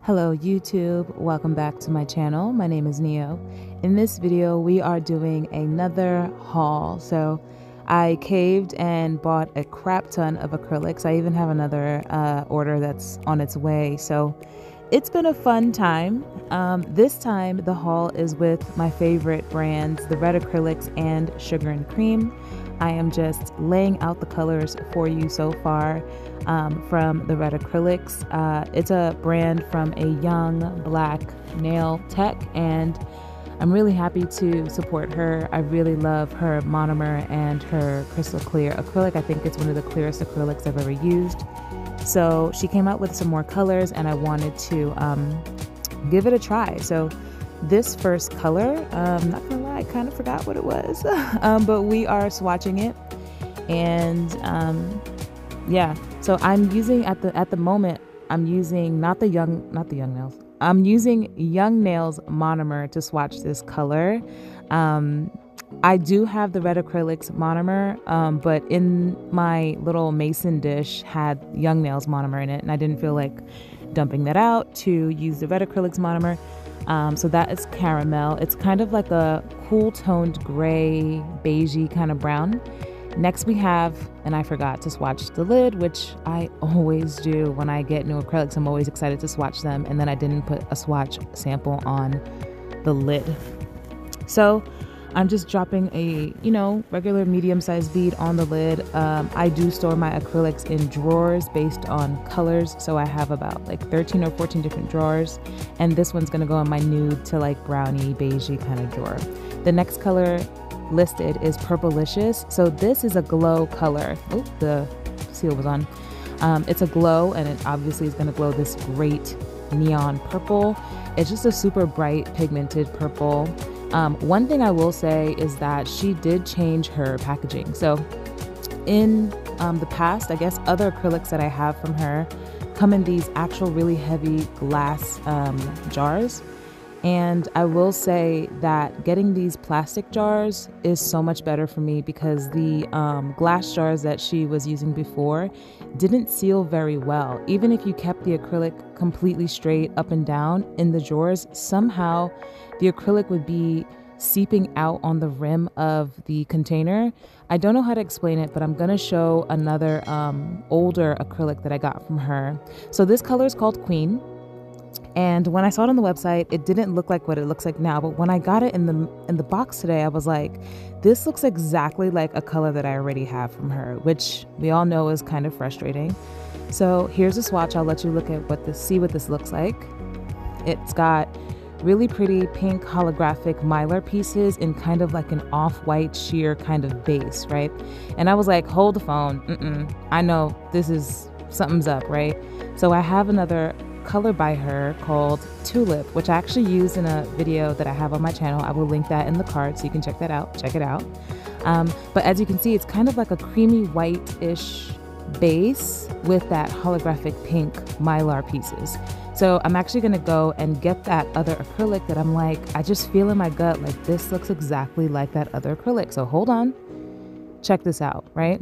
Hello YouTube, welcome back to my channel. My name is Neo. In this video we are doing another haul. So I caved and bought a crap ton of acrylics. I even have another order that's on its way. So it's been a fun time. This time the haul is with my favorite brands, TheRedAcrylics and Sugar Cream. I am just laying out the colors for you so far from TheRedAcrylics. It's a brand from a young black nail tech, and I'm really happy to support her. I really love her monomer and her crystal clear acrylic. I think it's one of the clearest acrylics I've ever used. So she came out with some more colors and I wanted to give it a try. So this first color, not gonna lie, I kind of forgot what it was, but we are swatching it, and yeah. So I'm using at the moment, I'm using not the young nails. I'm using Young Nails monomer to swatch this color. I do have the TheRedAcrylics monomer, but in my little mason dish had Young Nails monomer in it, and I didn't feel like dumping that out to use the TheRedAcrylics monomer. So that is caramel. It's kind of like a cool toned gray, beigey kind of brown. Next we have, and I forgot to swatch the lid, which I always do when I get new acrylics. I'm always excited to swatch them, and then I didn't put a swatch sample on the lid. So I'm just dropping a, regular medium-sized bead on the lid. I do store my acrylics in drawers based on colors. So I have about like 13 or 14 different drawers. And this one's gonna go in my nude to like brownie, beigey kind of drawer. The next color listed is Purplicious. So this is a glow color. Oh, the seal was on. It's a glow, and it obviously is gonna glow this great neon purple. It's just a super bright pigmented purple. One thing I will say is that she did change her packaging. So in the past, I guess other acrylics that I have from her come in these actual really heavy glass jars. And I will say that getting these plastic jars is so much better for me, because the glass jars that she was using before didn't seal very well. Even if you kept the acrylic completely straight up and down in the drawers, somehow the acrylic would be seeping out on the rim of the container. I don't know how to explain it, but I'm gonna show another older acrylic that I got from her. So this color is called Queen. And when I saw it on the website, it didn't look like what it looks like now. But when I got it in the box today, I was like, this looks exactly like a color that I already have from her, which we all know is kind of frustrating. So here's a swatch. I'll let you look at see what this looks like. It's got really pretty pink holographic mylar pieces in kind of like an off-white sheer kind of base, right? And I was like, hold the phone. I know this is, something's up, right? So I have another color by her called Tulip, which I actually used in a video that I have on my channel. I will link that in the card so you can check that out. Check it out. But as you can see, it's kind of like a creamy white-ish base with that holographic pink mylar pieces. So I'm actually gonna go and get that other acrylic that I'm like, I just feel in my gut like this looks exactly like that other acrylic. So hold on, check this out, right?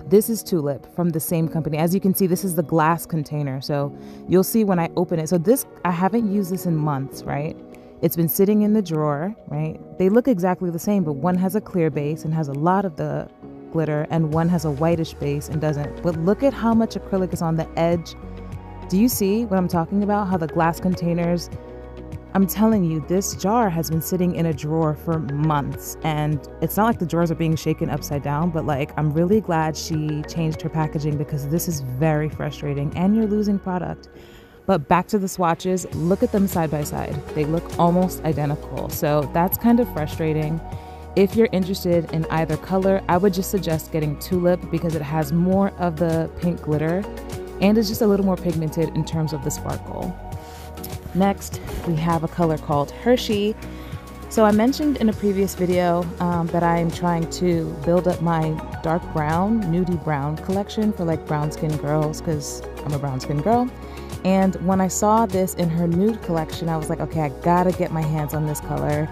This is Tulip from the same company. As you can see, this is the glass container. So you'll see when I open it. So this, I haven't used this in months, right? It's been sitting in the drawer, right? They look exactly the same, but one has a clear base and has a lot of the glitter, and one has a whitish base and doesn't. But look at how much acrylic is on the edge. Do you see what I'm talking about? How the glass containers, I'm telling you, this jar has been sitting in a drawer for months, and it's not like the drawers are being shaken upside down, but like, I'm really glad she changed her packaging, because this is very frustrating and you're losing product. But back to the swatches, look at them side by side. They look almost identical. So that's kind of frustrating. If you're interested in either color, I would just suggest getting Tulip, because it has more of the pink glitter and is just a little more pigmented in terms of the sparkle. Next, we have a color called Hershey. So I mentioned in a previous video that I am trying to build up my dark brown, nudie brown collection for like brown skin girls, because I'm a brown skin girl. And when I saw this in her nude collection, I was like, okay, I gotta get my hands on this color.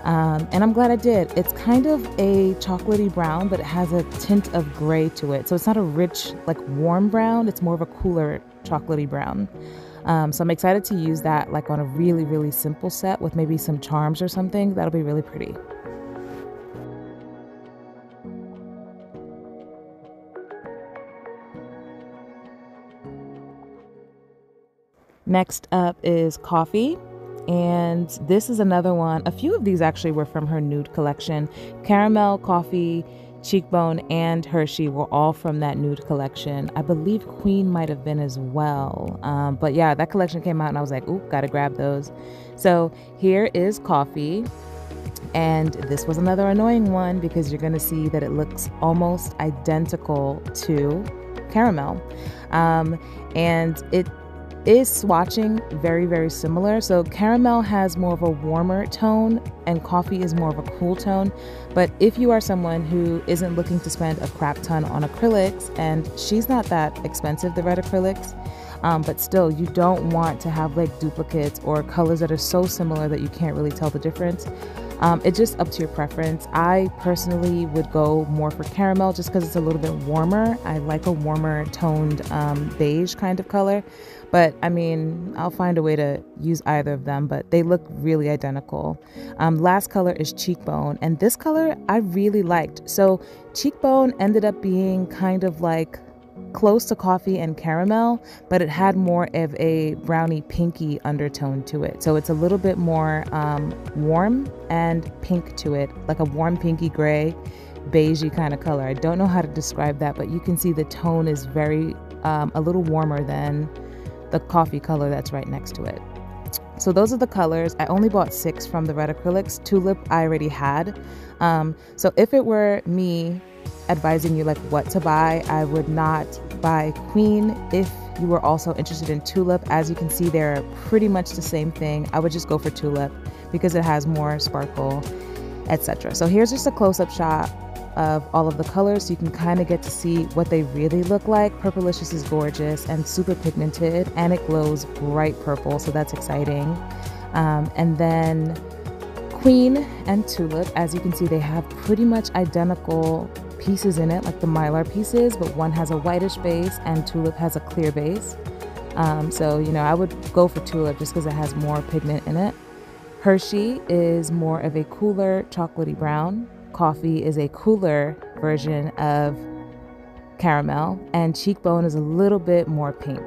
And I'm glad I did. It's kind of a chocolatey brown, but it has a tint of gray to it. So it's not a rich, like warm brown. It's more of a cooler chocolatey brown. So I'm excited to use that like on a really, really simple set with maybe some charms or something. That'll be really pretty. Next up is coffee. And this is another one. A few of these actually were from her nude collection. Caramel, coffee, cheekbone, and Hershey were all from that nude collection. I believe Queen might have been as well. But yeah, that collection came out and I was like, ooh, gotta grab those. So here is coffee. And this was another annoying one because you're gonna see that it looks almost identical to caramel. And it is swatching very, very similar. So caramel has more of a warmer tone and coffee is more of a cool tone. But if you are someone who isn't looking to spend a crap ton on acrylics, and she's not that expensive, the Red Acrylics, but still you don't want to have like duplicates or colors that are so similar that you can't really tell the difference. It's just up to your preference. I personally would go more for caramel just because it's a little bit warmer. I like a warmer toned beige kind of color. But I mean, I'll find a way to use either of them, but they look really identical. Last color is cheekbone, and this color I really liked. So cheekbone ended up being kind of like close to coffee and caramel, but it had more of a brownie pinky undertone to it. So it's a little bit more warm and pink to it, like a warm pinky gray, beigey kind of color. I don't know how to describe that, but you can see the tone is very a little warmer than the coffee color that's right next to it. So those are the colors. I only bought 6 from the Red Acrylics. Tulip I already had. So if it were me advising you like what to buy, I would not buy Queen. If you were also interested in Tulip, as you can see, they're pretty much the same thing. I would just go for Tulip because it has more sparkle, etc. So here's just a close-up shot of all of the colors so you can kind of get to see what they really look like. Purplicious is gorgeous and super pigmented, and it glows bright purple, so that's exciting. And then Queen and Tulip, as you can see, they have pretty much identical pieces in it, like the Mylar pieces, but one has a whitish base and Tulip has a clear base. So, you know, I would go for Tulip just because it has more pigment in it. Hershey is more of a cooler chocolatey brown. Coffee is a cooler version of caramel, and cheekbone is a little bit more pink.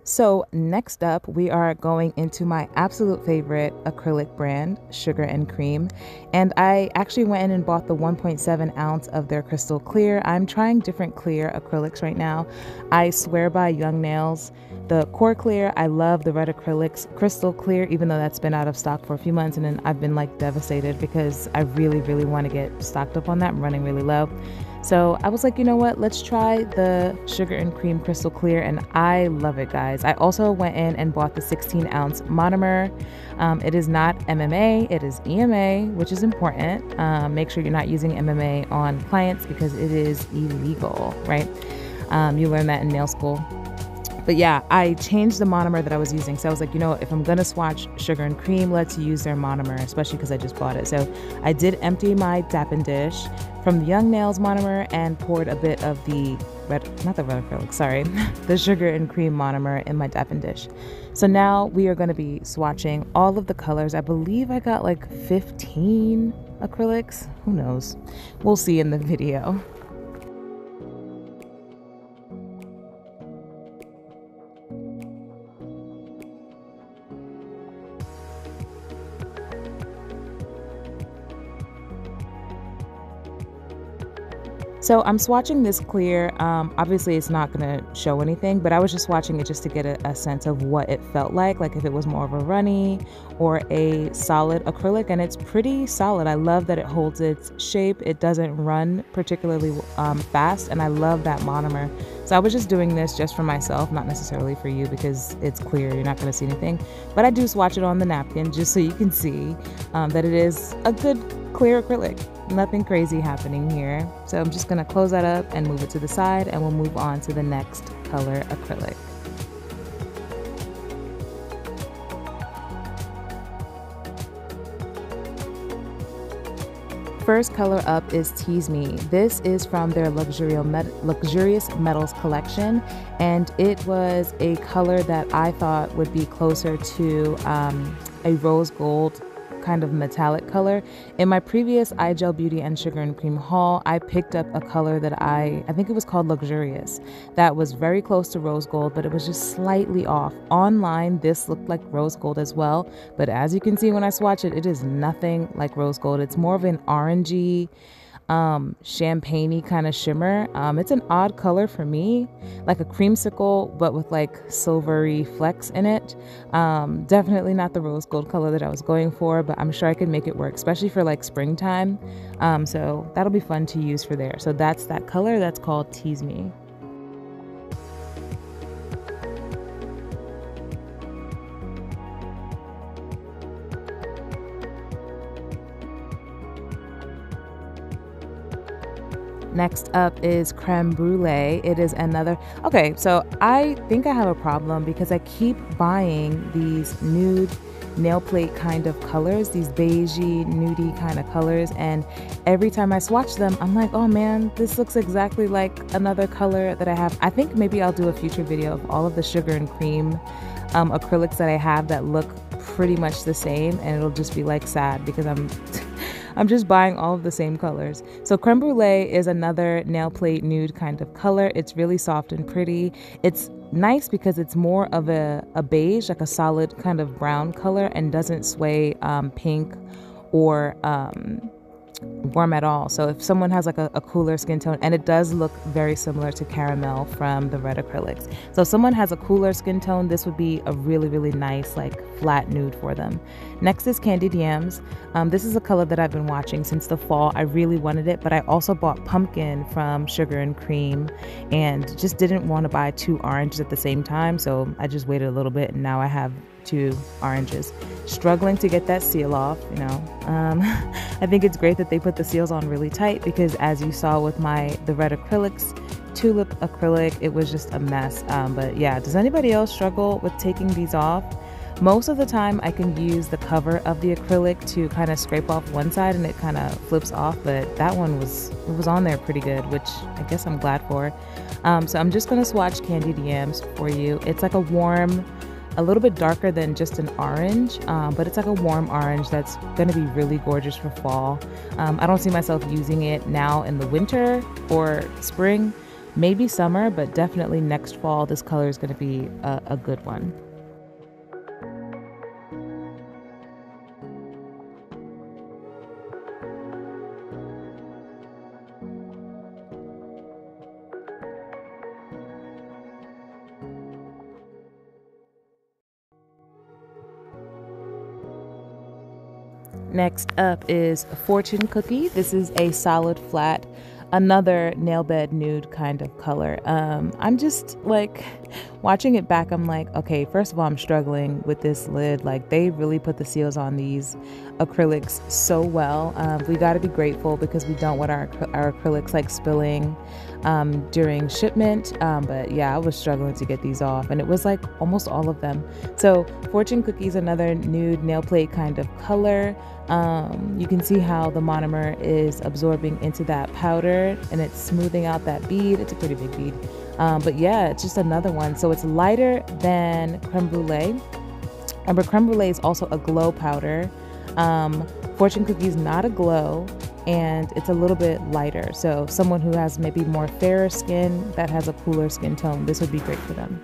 So next up, we are going into my absolute favorite acrylic brand, Sugar and Cream. And I actually went in and bought the 1.7 ounce of their crystal clear. I'm trying different clear acrylics right now. I swear by Young Nails, the core clear. I love the Red Acrylics crystal clear, even though that's been out of stock for a few months. And then I've been like devastated because I really, really want to get stocked up on that. I'm running really low. So I was like, you know what, let's try the Sugar and Cream Crystal Clear, and I love it, guys. I also went in and bought the 16 ounce monomer. It is not MMA, it is EMA, which is important. Make sure you're not using MMA on clients because it is illegal, right? You learn that in nail school. But yeah, I changed the monomer that I was using. So I was like, you know, if I'm going to swatch Sugar and Cream, let's use their monomer, especially because I just bought it. So I did empty my Dappin' Dish from the Young Nails monomer and poured a bit of the the Sugar and Cream monomer in my Dappin' Dish. So now we are going to be swatching all of the colors. I believe I got like 15 acrylics. Who knows? We'll see in the video. So I'm swatching this clear. Obviously it's not gonna show anything, but I was just swatching it just to get a sense of what it felt like if it was more of a runny or a solid acrylic, and it's pretty solid. I love that it holds its shape. It doesn't run particularly fast, and I love that monomer. So I was just doing this just for myself, not necessarily for you because it's clear, you're not gonna see anything. But I do swatch it on the napkin just so you can see that it is a good clear acrylic. Nothing crazy happening here. So I'm just gonna close that up and move it to the side, and we'll move on to the next color acrylic. first color up is Tease Me. This is from their Luxurious Metals collection, and it was a color that I thought would be closer to a rose gold kind of metallic color. In my previous iGel Beauty and Sugar and Cream haul, I picked up a color that I think it was called Luxurious, that was very close to rose gold, but it was just slightly off. Online, this looked like rose gold as well, but as you can see when I swatch it, it is nothing like rose gold. It's more of an orangey, champagne-y kind of shimmer. It's an odd color for me, like a creamsicle but with like silvery flecks in it. Definitely not the rose gold color that I was going for, but I'm sure I could make it work, especially for like springtime. So that'll be fun to use for there. So that's that color. That's called Tease Me. Next up is Creme Brulee. It is another, okay, so I think I have a problem because I keep buying these nude nail plate kind of colors, these beigey, nudie kind of colors, and every time I swatch them, I'm like, oh man, this looks exactly like another color that I have. I think maybe I'll do a future video of all of the sugar and cream acrylics that I have that look pretty much the same, and it'll just be like sad because I'm just buying all of the same colors. So Creme Brulee is another nail plate nude kind of color. It's really soft and pretty. It's nice because it's more of a beige, like a solid kind of brown color, and doesn't sway pink or warm at all. So if someone has like a cooler skin tone, and it does look very similar to Caramel from the Red Acrylics. So if someone has a cooler skin tone, this would be a really, really nice like flat nude for them. Next is Candydms. This is a color that I've been watching since the fall. I really wanted it, but I also bought Pumpkin from Sugar and Cream and just didn't want to buy two oranges at the same time. So I just waited a little bit, and now I have two oranges. Struggling to get that seal off, you know. I think it's great that they put the seals on really tight because as you saw with the Red Acrylics, Tulip acrylic, it was just a mess. But yeah, does anybody else struggle with taking these off? Most of the time I can use the cover of the acrylic to kind of scrape off one side and it kind of flips off, but that one was on there pretty good, which I guess I'm glad for. So I'm just going to swatch Candydms for you. It's like a warm, a little bit darker than just an orange, but it's like a warm orange that's going to be really gorgeous for fall. I don't see myself using it now in the winter or spring, maybe summer, but definitely next fall this color is going to be a good one. Next up is Fortune Cookie. This is a solid flat, another nail bed nude kind of color. I'm just like watching it back, I'm like, okay, first of all, I'm struggling with this lid. Like they really put the seals on these acrylics so well. We got to be grateful because we don't want our acrylics like spilling during shipment. But yeah, I was struggling to get these off, and it was like almost all of them. So Fortune Cookie is another nude nail plate kind of color. You can see how the monomer is absorbing into that powder and it's smoothing out that bead. It's a pretty big bead. But yeah, it's just another one. So it's lighter than Creme Brulee. But Creme Brulee is also a glow powder. Fortune Cookie is not a glow, and it's a little bit lighter. So someone who has maybe more fairer skin that has a cooler skin tone, this would be great for them.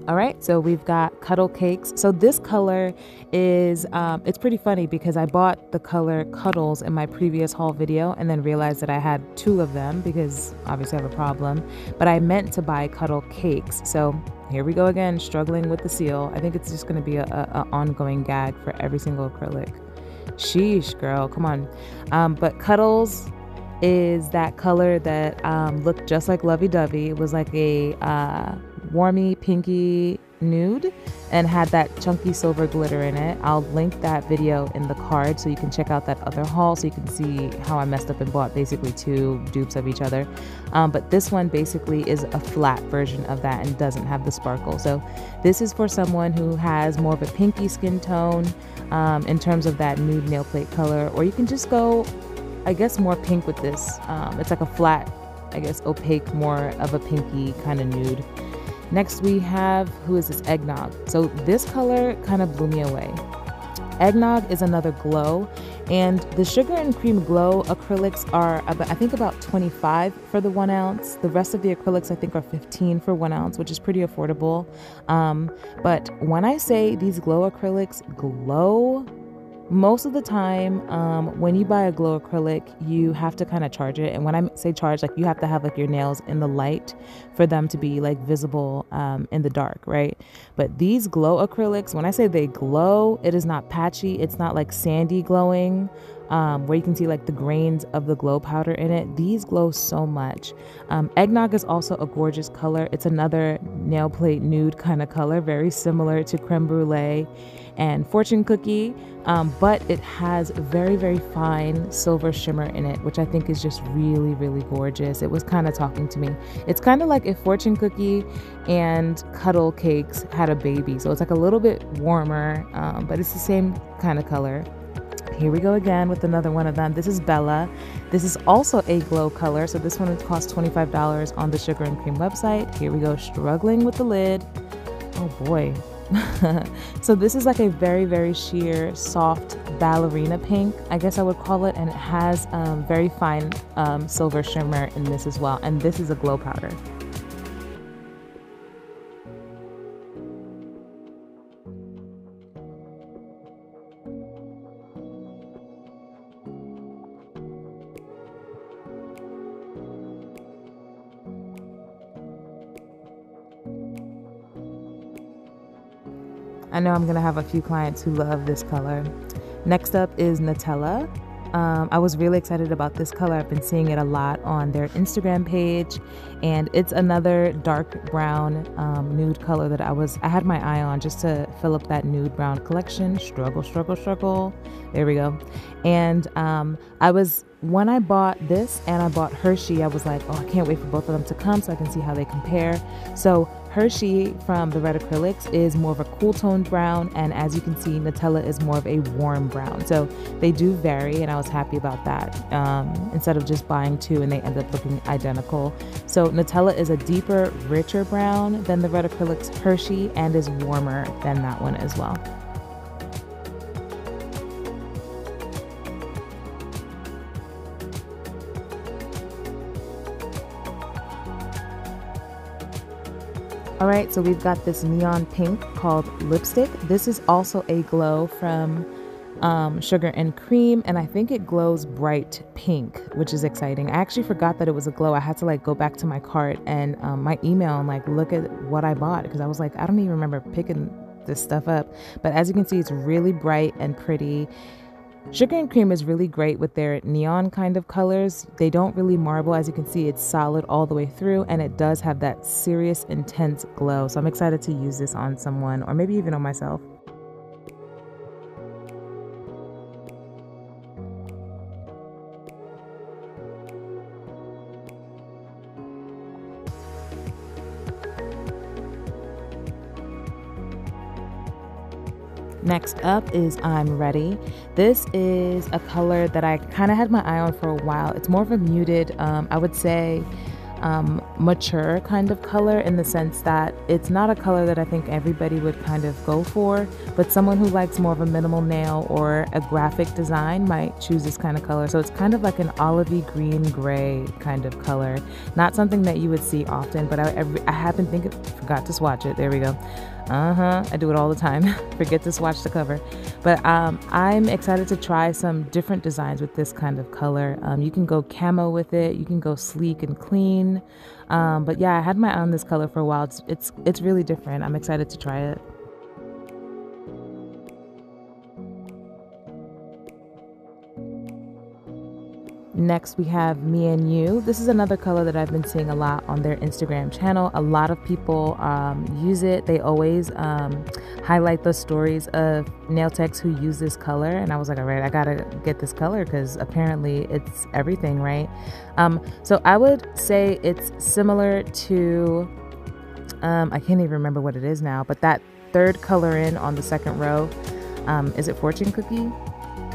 All right, so we've got Cuddle Cakes. So this color is, it's pretty funny because I bought the color Cuddles in my previous haul video and then realized that I had two of them because obviously I have a problem, but I meant to buy Cuddle Cakes. So here we go again, struggling with the seal. I think it's just gonna be a ongoing gag for every single acrylic. Sheesh, girl, come on. But Cuddles is that color that looked just like Lovey Dovey. It was like a warmy, pinky, nude and had that chunky silver glitter in it. I'll link that video in the card so you can check out that other haul so you can see how I messed up and bought basically two dupes of each other. But this one basically is a flat version of that and doesn't have the sparkle. So this is for someone who has more of a pinky skin tone in terms of that nude nail plate color, or you can just go, I guess, more pink with this. It's like a flat, I guess, opaque, more of a pinky kind of nude. Next we have, who is this? Eggnog. So this color kind of blew me away. Eggnog is another glow, and the sugar and cream glow acrylics are about, I think about 25 for the 1 ounce. The rest of the acrylics I think are 15 for 1 ounce, which is pretty affordable. But when I say these glow acrylics glow, most of the time, when you buy a glow acrylic, you have to kind of charge it. And when I say charge, like you have to have like your nails in the light for them to be like visible in the dark, right? But these glow acrylics, when I say they glow, it is not patchy. It's not like sandy glowing, where you can see like the grains of the glow powder in it. These glow so much. Eggnog is also a gorgeous color. It's another nail plate nude kind of color, very similar to creme brulee and fortune cookie, but it has very, very fine silver shimmer in it, which I think is just really, really gorgeous. It was kind of talking to me. It's kind of like if fortune cookie and cuddle cakes had a baby. So it's like a little bit warmer, but it's the same kind of color. Here we go again with another one of them. This is Bella. This is also a glow color. So this one costs $25 on the Sugar and Cream website. Here we go, struggling with the lid. Oh boy. So this is like a very, very sheer, soft ballerina pink, I guess I would call it, and it has very fine silver shimmer in this as well, and this is a glow powder. I know I'm gonna have a few clients who love this color. Next up is Nutella. I was really excited about this color. I've been seeing it a lot on their Instagram page, and it's another dark brown nude color that I had my eye on just to fill up that nude brown collection. Struggle, struggle, struggle. There we go. And when I bought this and I bought Hershey, I was like, oh, I can't wait for both of them to come so I can see how they compare. So Hershey from TheRedAcrylics is more of a cool toned brown, and as you can see, Nutella is more of a warm brown. So they do vary, and I was happy about that, instead of just buying two and they end up looking identical. So Nutella is a deeper, richer brown than TheRedAcrylics Hershey and is warmer than that one as well. All right, so we've got this neon pink called Lipstick. This is also a glow from Sugar and Cream, and I think it glows bright pink, which is exciting. I actually forgot that it was a glow. I had to like go back to my cart and my email and like look at what I bought, because I was like, I don't even remember picking this stuff up. But as you can see, it's really bright and pretty. Sugar and Cream is really great with their neon kind of colors. They don't really marble. As you can see, it's solid all the way through, and it does have that serious, intense glow. So I'm excited to use this on someone, or maybe even on myself. Next up is I'm Ready. This is a color that I kind of had my eye on for a while. It's more of a muted, I would say, mature kind of color, in the sense that it's not a color that I think everybody would kind of go for, but someone who likes more of a minimal nail or a graphic design might choose this kind of color. So it's kind of like an olivey green gray kind of color. Not something that you would see often, but I happen to think, forgot to swatch it. There we go. I do it all the time. Forget to swatch the cover. But I'm excited to try some different designs with this kind of color. You can go camo with it. You can go sleek and clean. But yeah, I had my eye on this color for a while. It's really different. I'm excited to try it. Next, we have Me and You. This is another color that I've been seeing a lot on their Instagram channel. A lot of people use it. They always highlight the stories of nail techs who use this color. And I was like, all right, I gotta get this color because apparently it's everything, right? So I would say it's similar to, I can't even remember what it is now, but that third color in on the second row, is it Fortune Cookie?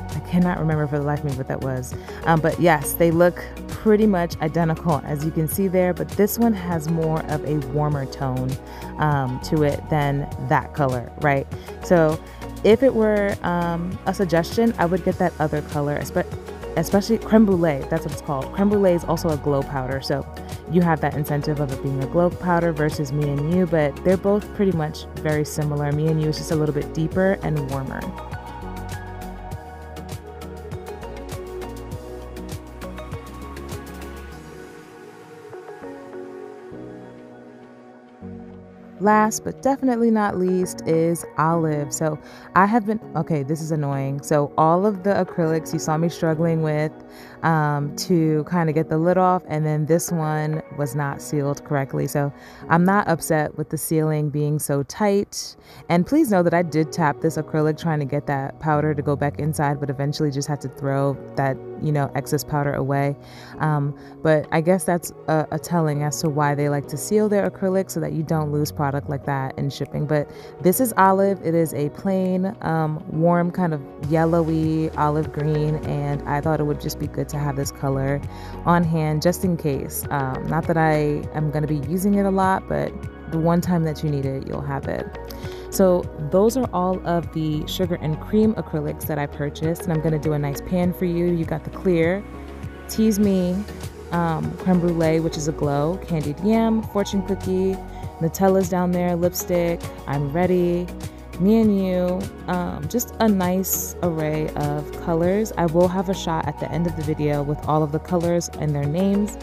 I cannot remember for the life of me what that was. But yes, they look pretty much identical as you can see there, but this one has more of a warmer tone to it than that color, right? So if it were a suggestion, I would get that other color, especially creme brulee. That's what it's called. Creme brulee is also a glow powder, so you have that incentive of it being a glow powder versus Me and You, but they're both pretty much very similar. Me and You is just a little bit deeper and warmer. Last but definitely not least is Olive. So I have been, okay, this is annoying. So all of the acrylics you saw me struggling with to kind of get the lid off, and then this one was not sealed correctly. So I'm not upset with the sealing being so tight. And please know that I did tap this acrylic trying to get that powder to go back inside, but eventually just had to throw that, you know, excess powder away. But I guess that's a telling as to why they like to seal their acrylics so that you don't lose product like that in shipping. But this is Olive. It is a plain, warm kind of yellowy olive green, and I thought it would just be good to have this color on hand just in case. Not that I am going to be using it a lot, but the one time that you need it, you'll have it. So those are all of the sugar and cream acrylics that I purchased, and I'm going to do a nice pan for you. You got the clear, Tease Me, creme brulee, which is a glow, candied yam, fortune cookie, Nutella's down there, lipstick, I'm Ready, Me and You, just a nice array of colors. I will have a shot at the end of the video with all of the colors and their names.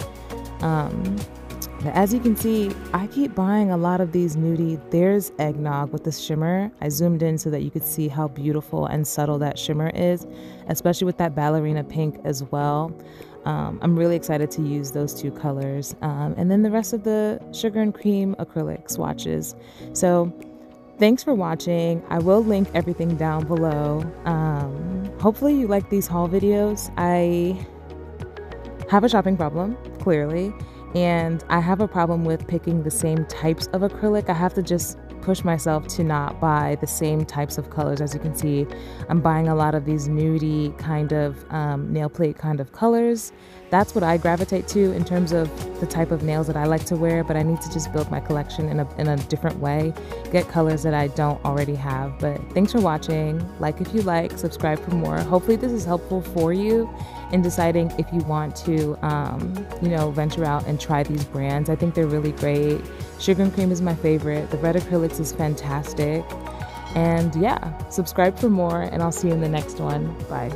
As you can see, I keep buying a lot of these nudie. There's eggnog with the shimmer. I zoomed in so that you could see how beautiful and subtle that shimmer is, especially with that ballerina pink as well. I'm really excited to use those two colors. And then the rest of the sugar and cream acrylic swatches. So thanks for watching. I will link everything down below. Hopefully you like these haul videos. I have a shopping problem, clearly. And I have a problem with picking the same types of acrylic. I have to just push myself to not buy the same types of colors. As you can see, I'm buying a lot of these nudie kind of nail plate kind of colors. That's what I gravitate to in terms of the type of nails that I like to wear, but I need to just build my collection in a different way, get colors that I don't already have. But thanks for watching. Like if you like, subscribe for more. Hopefully this is helpful for you in deciding if you want to, you know, venture out and try these brands. I think they're really great. Sugar and Cream is my favorite. TheRedAcrylics is fantastic. And yeah, subscribe for more, and I'll see you in the next one. Bye.